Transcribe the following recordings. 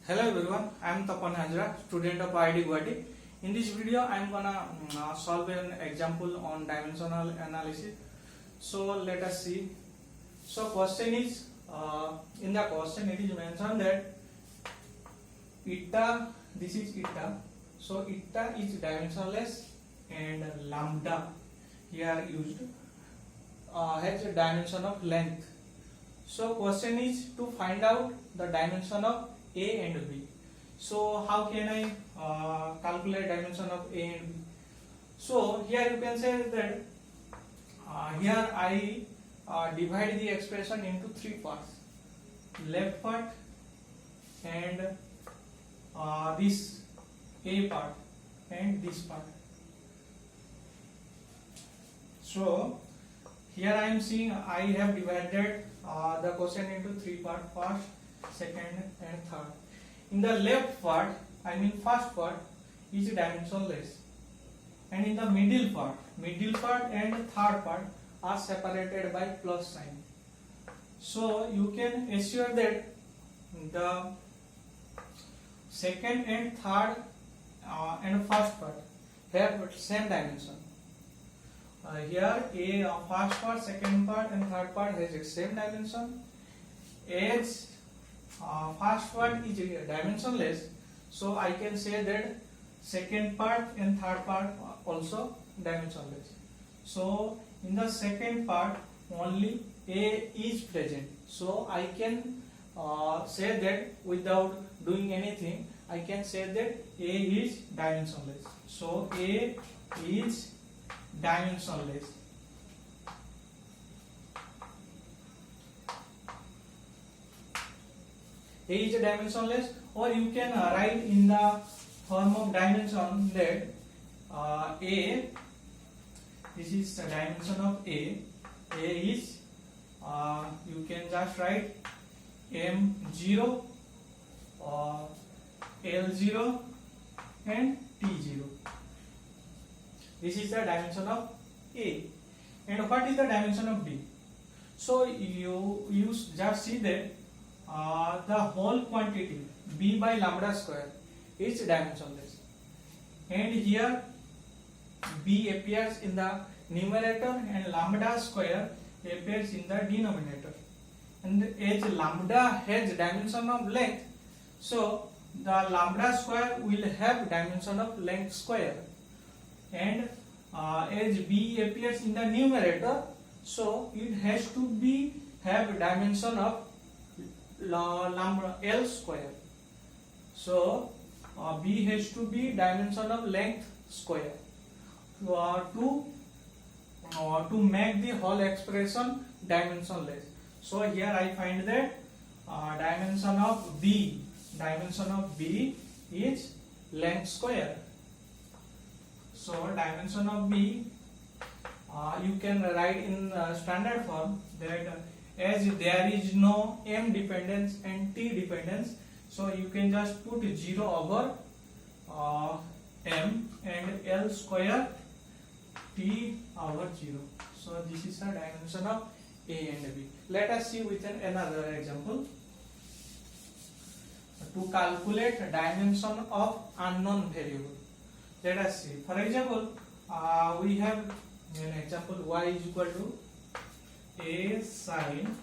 Hello everyone, I am Tapan Hajra, student of IIT Guwahati. In this video, I am gonna solve an example on dimensional analysis. So let us see. So question is, in the question it is mentioned that eta, this is eta. So eta is dimensionless and lambda here used has a dimension of length. So question is to find out the dimension of A and B. So how can I calculate dimension of A and B? So here you can say that here I divide the expression into three parts: left part and this A part and this part. So here I am seeing I have divided the question into three parts: first, second and third. In the left part, I mean first part, is dimensionless, and in the middle part and third part are separated by plus sign. So you can assure that the second and third and first part have same dimension. Here first part, second part and third part has the same dimension. As first part is dimensionless, so I can say that second part and third part also dimensionless. So in the second part only A is present, so I can say that without doing anything I can say that A is dimensionless. So A is dimensionless. A is dimensionless, or you can write in the form of dimension that A, this is the dimension of A. A is you can just write M0, L0 and T0. This is the dimension of A. And what is the dimension of B? So you just see that the whole quantity B by lambda square is dimensionless, and here B appears in the numerator and lambda square appears in the denominator. And as lambda has dimension of length, so the lambda square will have dimension of length square, and as B appears in the numerator, so it has to be have dimension of lambda L square. So B has to be dimension of length square to make the whole expression dimensionless. So here I find that dimension of B is length square. So dimension of B you can write in standard form that as there is no M dependence and T dependence, so you can just put 0 over M and L square T over 0. So this is the dimension of A and B. Let us see with another example. To calculate dimension of unknown variable, let us see. For example, we have an example: y is equal to A sin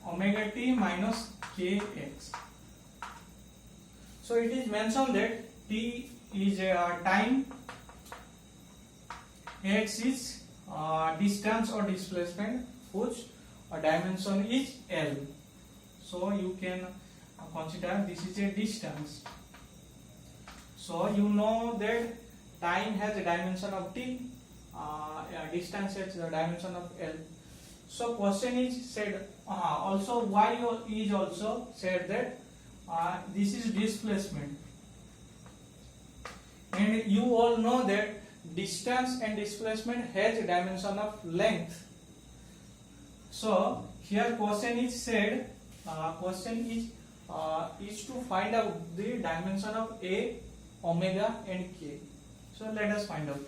omega t minus kx. So it is mentioned that t is a time, x is distance or displacement, whose dimension is L. So you can consider this is a distance. So you know that time has a dimension of t, distance has the dimension of L. So question is said also y is also said that this is displacement, and you all know that distance and displacement has a dimension of length. So here question is said is to find out the dimension of A, omega and k. So let us find out.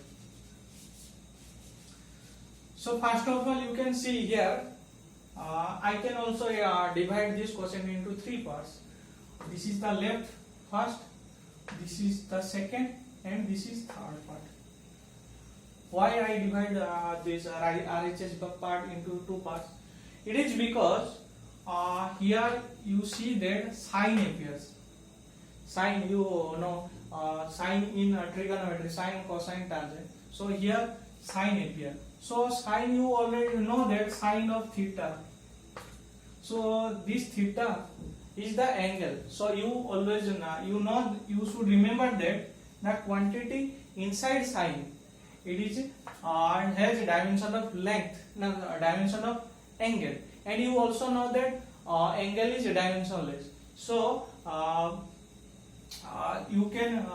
So first of all, you can see here I can also divide this question into three parts. This is the left first, this is the second, and this is third part. Why I divide this RHS part into two parts? It is because here you see that sign appears. Sign, you know, sign in trigonometry, sine, cosine, tangent. So here sign appear. So sign, you already know that sign of theta. So this theta is the angle. So you always you should remember that the quantity inside sign, it is has dimension of length, dimension of angle, and you also know that angle is dimensionless. So you can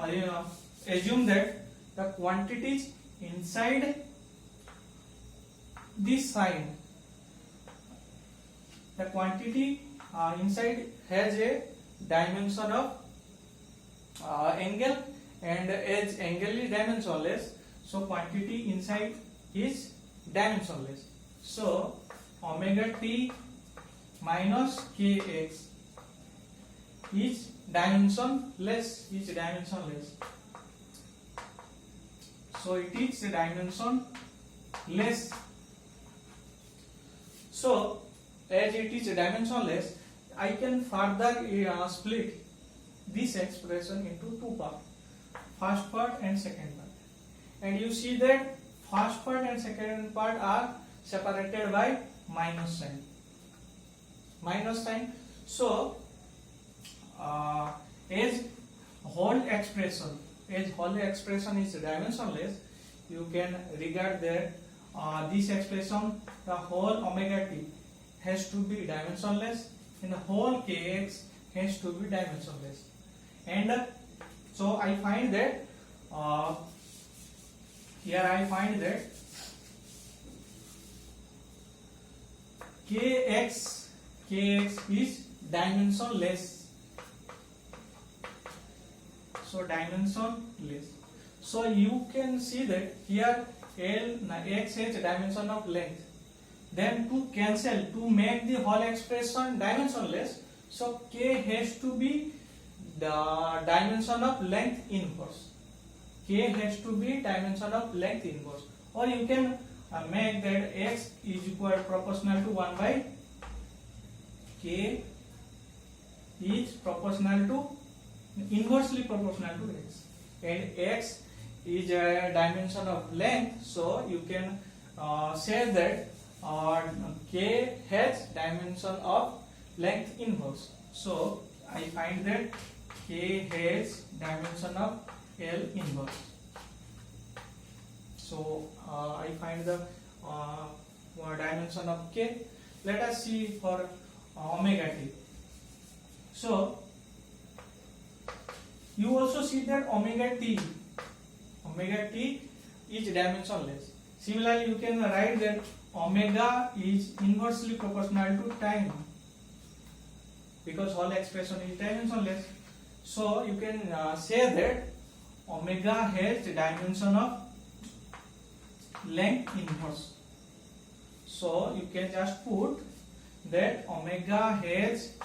assume that the quantities inside this sign, the quantity inside has a dimension of angle, and as angle is dimensionless, so quantity inside is dimensionless. So omega t minus kx is dimensionless. So it is dimensionless. So as it is dimensionless, I can further split this expression into two parts, first part and second part. And you see that first part and second part are separated by minus sign. So as whole expression is dimensionless, you can regard that this expression, the whole omega t has to be dimensionless, and the whole kx has to be dimensionless. And so I find that kx is dimensionless. So dimensionless. So you can see that here x has dimension of length. Then to cancel, to make the whole expression dimensionless, so k has to be the dimension of length inverse. K has to be dimension of length inverse. Or you can make that x is equal proportional to 1 by k is proportional to, inversely proportional to x, and x is a dimension of length, so you can say that k has dimension of length inverse. So I find that k has dimension of L inverse. So I find the dimension of k. Let us see for omega t. So you also see that omega t is dimensionless. Similarly, you can write that omega is inversely proportional to time, because whole expression is dimensionless. So you can say that omega has the dimension of length inverse. So you can just put that omega has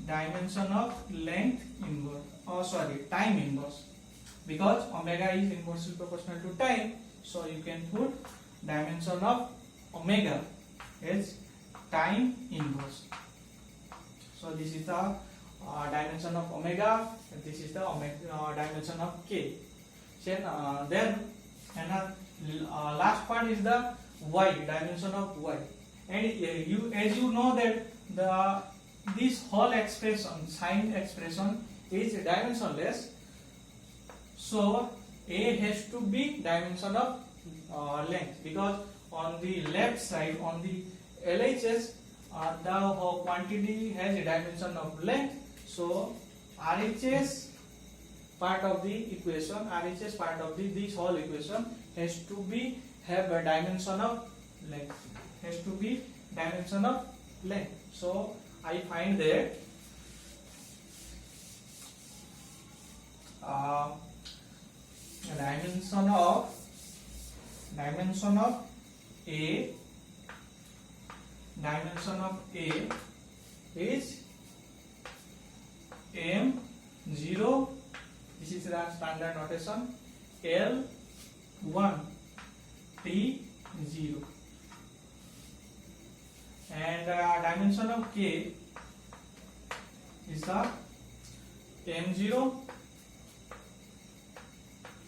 dimension of length inverse, time inverse, because omega is inversely proportional to time. So you can put dimension of omega as time inverse. So this is the dimension of omega, and this is the dimension of k. Then last part is the y, dimension of y. And as you know that this whole expression, sign expression, is dimensionless. So a has to be dimension of length, because on the left side, on the LHS, the quantity has a dimension of length. So RHS part of the equation, RHS part of this whole equation has to be have a dimension of length. Has to be dimension of length. So I find that dimension of A dimension of A is M0. This is the standard notation. L1 T0, and dimension of K is the M0,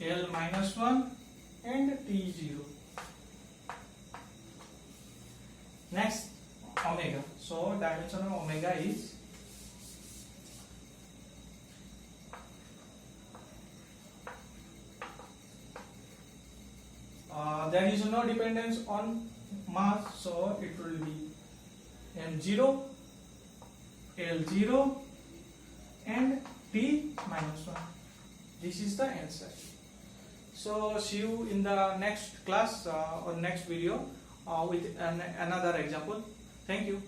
L minus 1 and T0. Next, omega. So dimension of omega is there is no dependence on mass, so it will be M0, L0 and T minus 1. This is the answer. So see you in the next class or next video with another example. Thank you.